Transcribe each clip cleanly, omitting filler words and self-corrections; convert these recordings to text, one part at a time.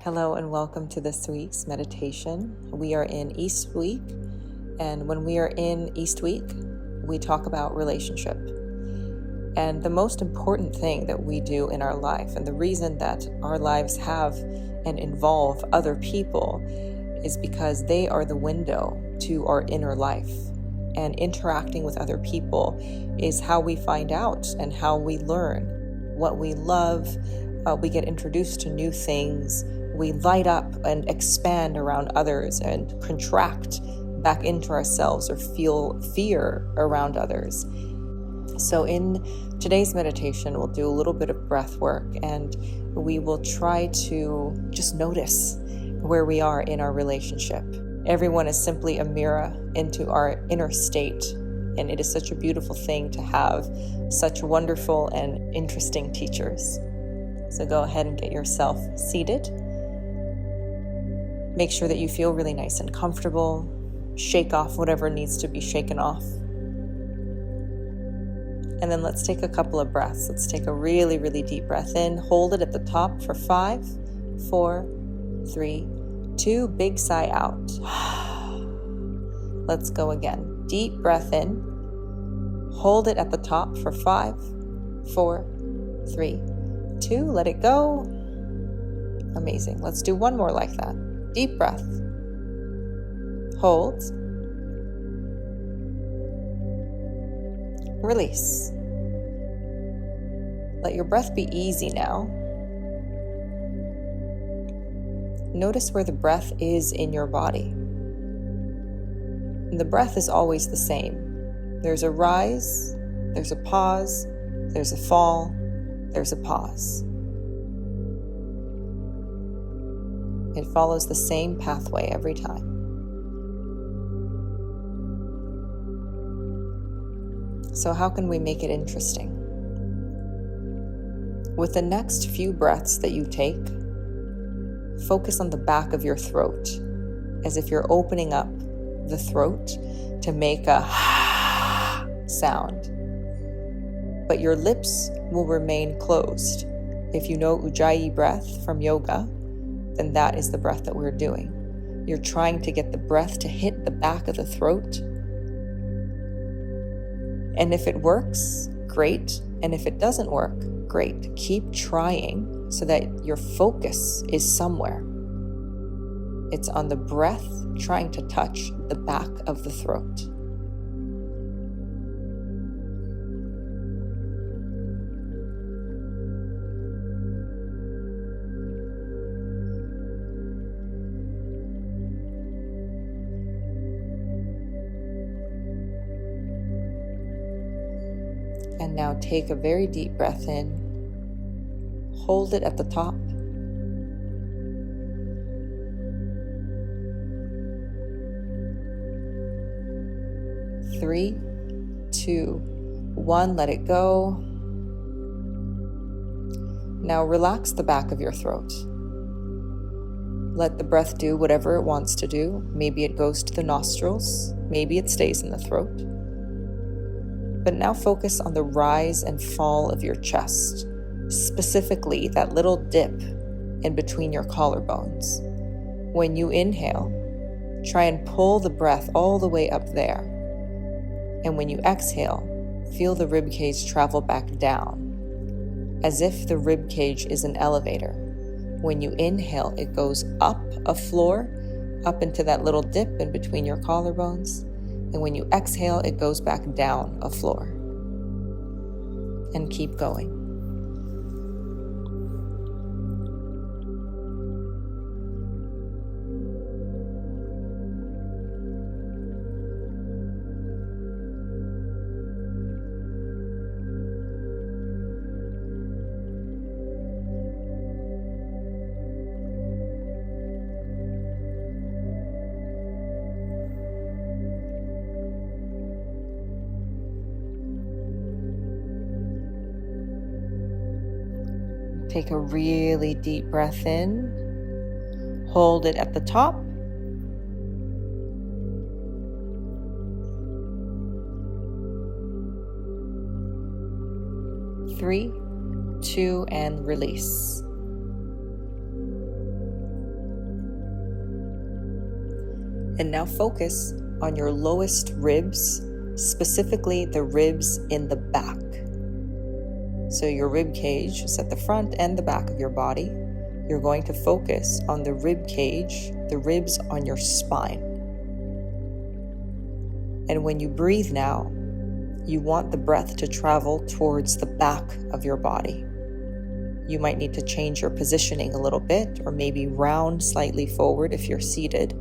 Hello and welcome to this week's meditation. We are in East Week, and when we are in East Week, we talk about relationship. And the most important thing that we do in our life, and the reason that our lives have and involve other people, is because they are the window to our inner life. And interacting with other people is how we find out and how we learn what we love. We get introduced to new things. We light up and expand around others and contract back into ourselves or feel fear around others. So in today's meditation, we'll do a little bit of breath work, and we will try to just notice where we are in our relationship. Everyone is simply a mirror into our inner state, and it is such a beautiful thing to have such wonderful and interesting teachers. So go ahead and get yourself seated. Make sure that you feel really nice and comfortable. Shake off whatever needs to be shaken off. And then let's take a couple of breaths. Let's take a really, really deep breath in. Hold it at the top for 5, 4, 3, 2. Big sigh out. Let's go again. Deep breath in. Hold it at the top for 5, 4, 3, 2. Let it go. Amazing. Let's do one more like that. Deep breath. Hold. Release. Let your breath be easy now. Notice where the breath is in your body. And the breath is always the same. There's a rise, there's a pause, there's a fall, there's a pause. It follows the same pathway every time. So how can we make it interesting? With the next few breaths that you take, focus on the back of your throat, as if you're opening up the throat to make a sound. But your lips will remain closed. If you know Ujjayi breath from yoga, then that is the breath that we're doing. You're trying to get the breath to hit the back of the throat. And if it works, great. And if it doesn't work, great. Keep trying so that your focus is somewhere. It's on the breath trying to touch the back of the throat. And now take a very deep breath in. Hold it at the top. Three, 2, 1, let it go. Now relax the back of your throat. Let the breath do whatever it wants to do. Maybe it goes to the nostrils. Maybe it stays in the throat. But now focus on the rise and fall of your chest, specifically that little dip in between your collarbones. When you inhale, try and pull the breath all the way up there. And when you exhale, feel the rib cage travel back down, as if the rib cage is an elevator. When you inhale, it goes up a floor, up into that little dip in between your collarbones. And when you exhale, it goes back down a floor. And keep going. Take a really deep breath in. Hold it at the top. 3, 2, and release. And now focus on your lowest ribs, specifically the ribs in the back. So your rib cage is at the front and the back of your body. You're going to focus on the rib cage, the ribs on your spine. And when you breathe now, you want the breath to travel towards the back of your body. You might need to change your positioning a little bit, or maybe round slightly forward if you're seated.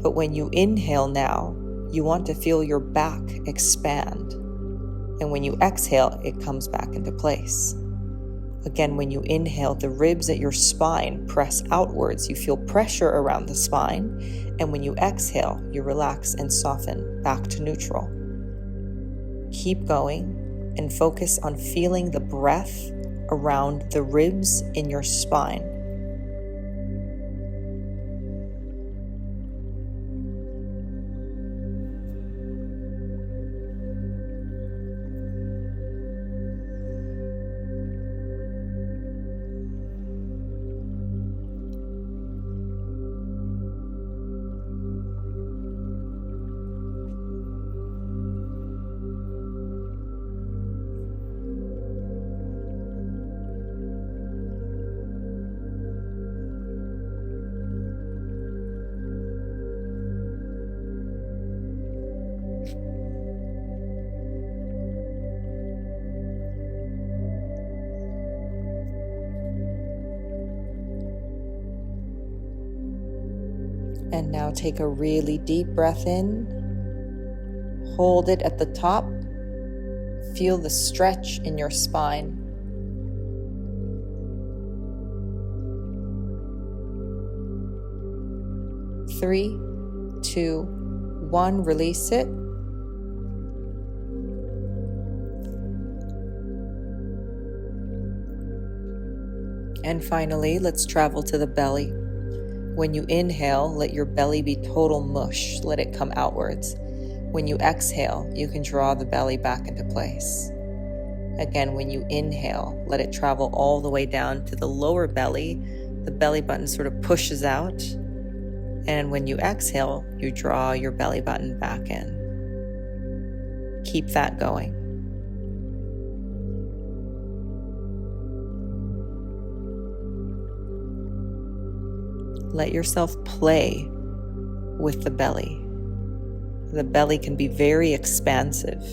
But when you inhale now, you want to feel your back expand. And when you exhale, it comes back into place. Again, when you inhale, the ribs at your spine press outwards. You feel pressure around the spine. And when you exhale, you relax and soften back to neutral. Keep going and focus on feeling the breath around the ribs in your spine. And now take a really deep breath in. Hold it at the top. Feel the stretch in your spine. 3, 2, 1, release it. And finally, let's travel to the belly. When you inhale, let your belly be total mush. Let it come outwards. When you exhale, you can draw the belly back into place. Again, when you inhale, let it travel all the way down to the lower belly. The belly button sort of pushes out. And when you exhale, you draw your belly button back in. Keep that going. Let yourself play with the belly. The belly can be very expansive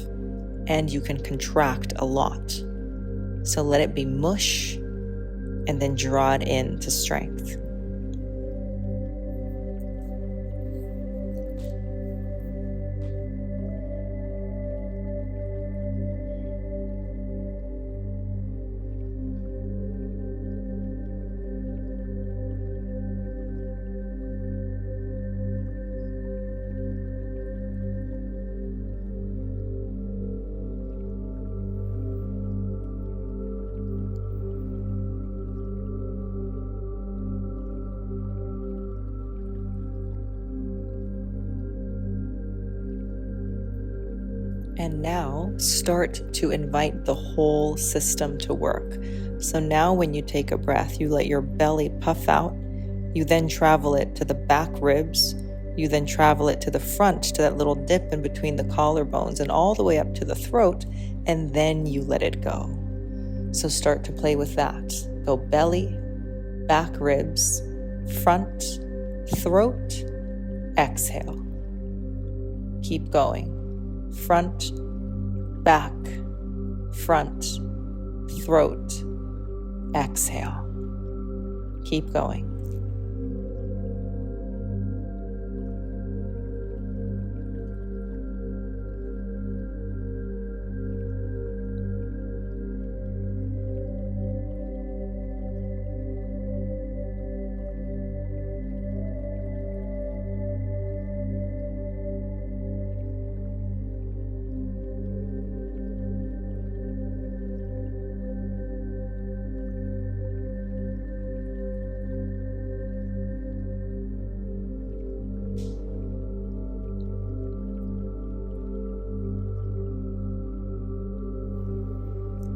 and you can contract a lot. So let it be mush and then draw it in to strength. And now start to invite the whole system to work. So now when you take a breath, you let your belly puff out. You then travel it to the back ribs. You then travel it to the front, to that little dip in between the collarbones and all the way up to the throat. And then you let it go. So start to play with that. Go belly, back ribs, front, throat, exhale. Keep going. Front, back, front, throat, exhale. Keep going.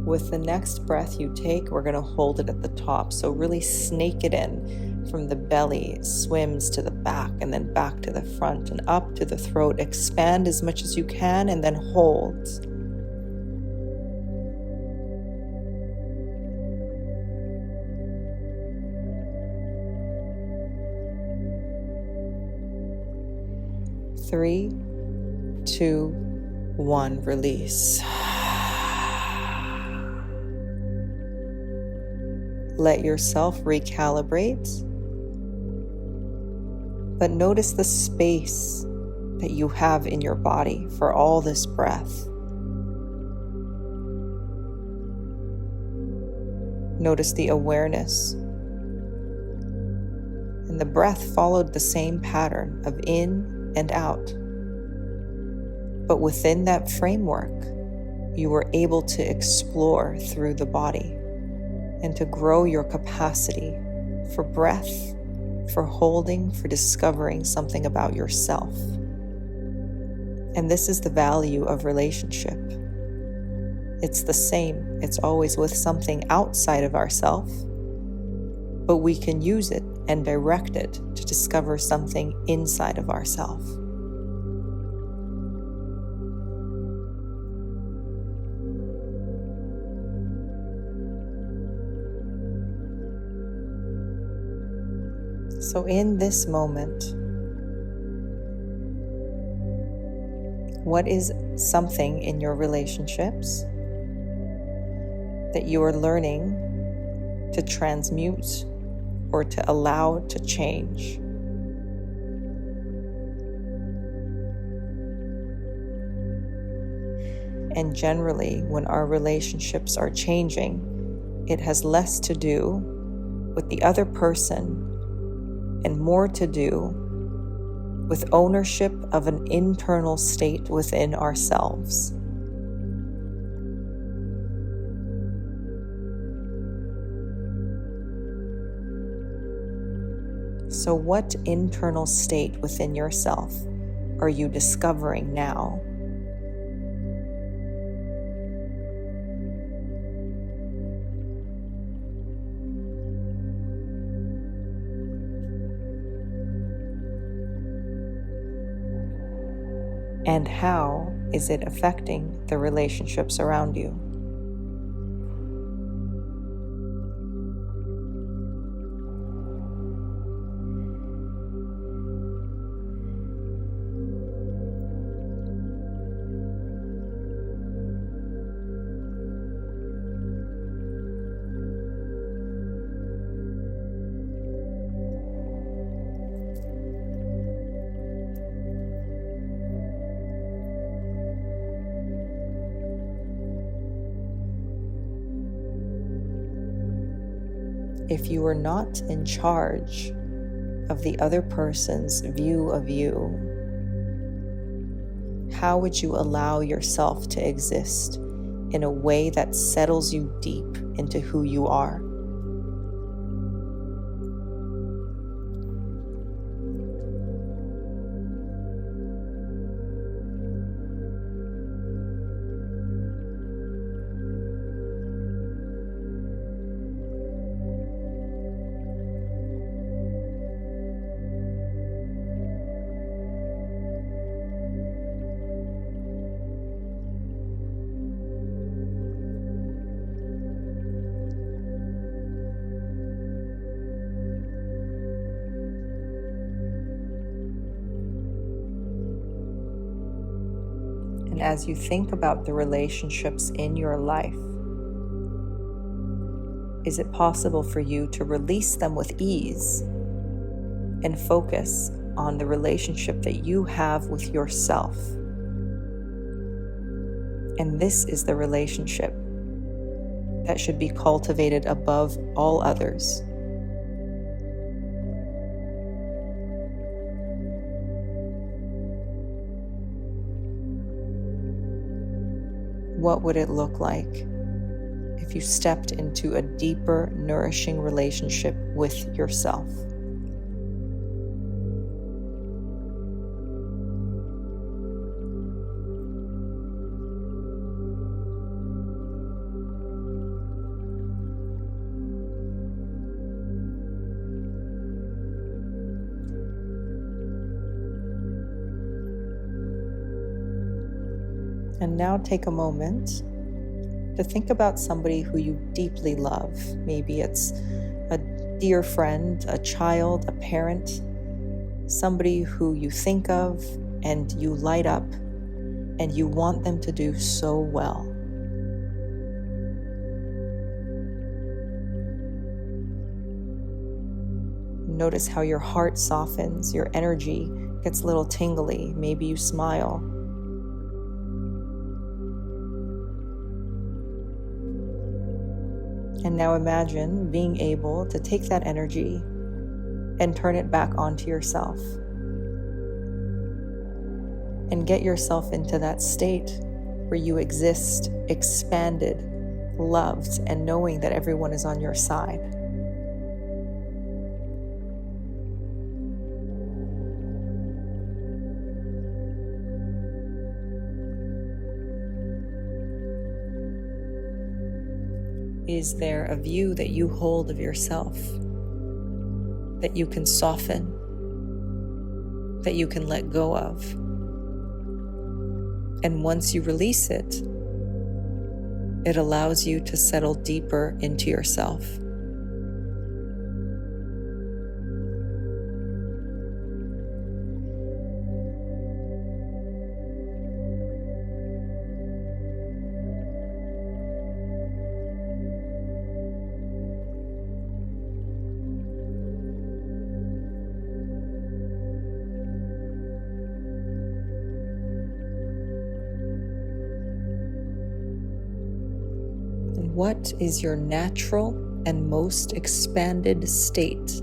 With the next breath you take, we're going to hold it at the top. So really snake it in. from the belly, it swims to the back and then back to the front and up to the throat. Expand as much as you can and then hold. Three, 2, 1, release. Let yourself recalibrate, but notice the space that you have in your body for all this breath. Notice the awareness. And the breath followed the same pattern of in and out. But within that framework, you were able to explore through the body and to grow your capacity for breath, for holding, for discovering something about yourself. And this is the value of relationship. It's the same. It's always with something outside of ourself, but we can use it and direct it to discover something inside of ourself. So in this moment, what is something in your relationships that you are learning to transmute or to allow to change? And generally, when our relationships are changing, it has less to do with the other person and more to do with ownership of an internal state within ourselves. So what internal state within yourself are you discovering now? And how is it affecting the relationships around you? If you were not in charge of the other person's view of you, how would you allow yourself to exist in a way that settles you deep into who you are? And as you think about the relationships in your life, is it possible for you to release them with ease and focus on the relationship that you have with yourself? And this is the relationship that should be cultivated above all others. What would it look like if you stepped into a deeper, nourishing relationship with yourself? And now take a moment to think about somebody who you deeply love. Maybe it's a dear friend, a child, a parent, somebody who you think of and you light up and you want them to do so well. Notice how your heart softens, your energy gets a little tingly, maybe you smile. And now imagine being able to take that energy and turn it back onto yourself. And get yourself into that state where you exist, expanded, loved, and knowing that everyone is on your side. Is there a view that you hold of yourself that you can soften, that you can let go of? And once you release it, it allows you to settle deeper into yourself. What is your natural and most expanded state?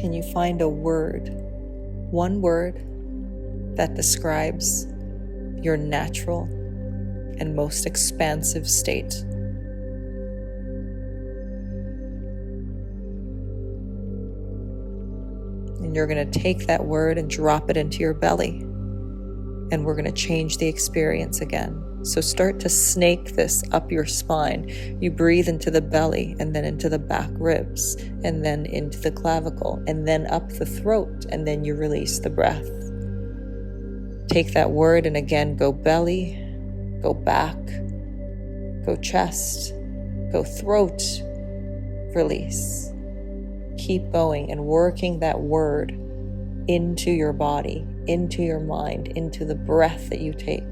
Can you find a word, one word, that describes your natural and most expansive state? And you're going to take that word and drop it into your belly. And we're going to change the experience again. So start to snake this up your spine. You breathe into the belly and then into the back ribs and then into the clavicle and then up the throat, and then you release the breath. Take that word and again go belly, go back, go chest, go throat, release. Keep going and working that word into your body, into your mind, into the breath that you take.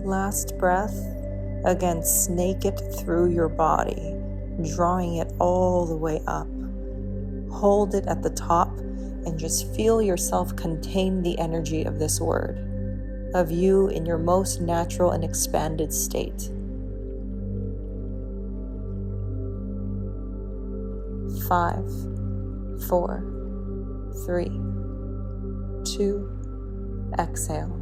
Last breath, again, snake it through your body, drawing it all the way up. Hold it at the top and just feel yourself contain the energy of this word, of you in your most natural and expanded state. 5, 4, 3, 2, exhale.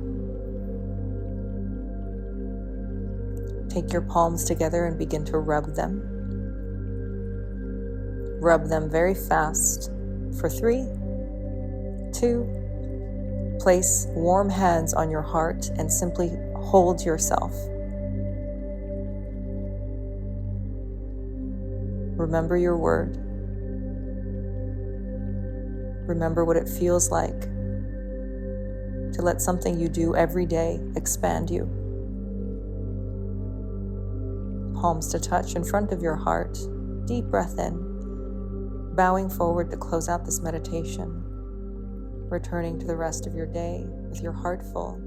Take your palms together and begin to rub them. Rub them very fast for 3, 2, place warm hands on your heart and simply hold yourself. Remember your word. Remember what it feels like to let something you do every day expand you. Palms to touch in front of your heart. Deep breath in, bowing forward to close out this meditation, returning to the rest of your day with your heart full.